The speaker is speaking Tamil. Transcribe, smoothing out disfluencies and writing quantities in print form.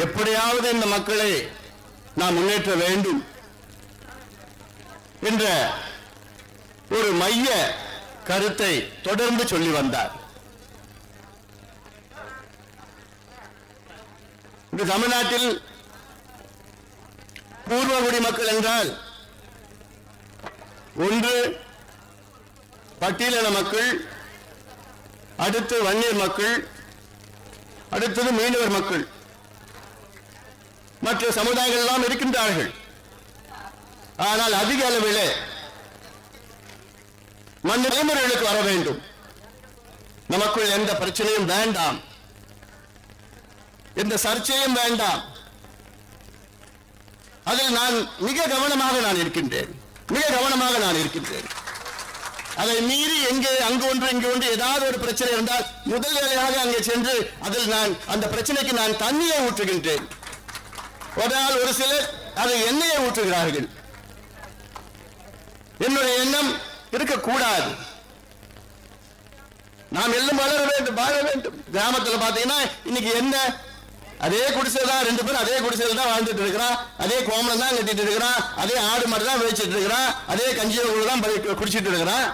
எப்படியாவது இந்த மக்களை நாம் முன்னேற்ற வேண்டும் என்ற ஒரு மைய கருத்தை தொடர்ந்து சொல்லி வந்தார். இந்த தமிழ்நாட்டில் பூர்வகுடி மக்கள் என்றால் ஒன்று பட்டியலின மக்கள், அடுத்து வன்னியர் மக்கள், அடுத்தது மீனவர் மக்கள், மற்ற சமுதாயங்கள் எல்லாம் இருக்கின்றார்கள். ஆனால் அதிக அளவில் மற்ற தலைமுறைகளுக்கு வர வேண்டும். நமக்குள் எந்த பிரச்சனையும் வேண்டாம், எந்த சர்ச்சையும் வேண்டாம். அதில் நான் மிக கவனமாக இருக்கின்றேன். அதை மீறி எங்கே அங்கு ஒன்று இங்கு ஒன்று ஏதாவது ஒரு பிரச்சனை இருந்தால் முதல் வேலையாக அங்கே சென்று அதில் நான் அந்த பிரச்சனைக்கு நான் தண்ணியை ஊற்றுகின்றேன். ஒரு நாள் ஒரு சிலர் அதை எண்ணெயை ஊற்றுகிறார்கள். என்னுடைய எண்ணம் இருக்கக்கூடாது. நாம் எல்லாம் வளர வேண்டும், வாழ வேண்டும். கிராமத்தில் பார்த்தீங்கன்னா இன்னைக்கு என்ன அதே குடிசையில் தான், 2 பேரும் அதே குடிசையில் தான் வாழ்ந்துட்டு இருக்கிறான், அதே கோமலம் தான் கட்டிட்டு இருக்கிறான், அதே ஆடு மாடு தான் வச்சுட்டு இருக்கிறான், அதே கஞ்சி தான் குடிச்சிட்டு இருக்கிறான்.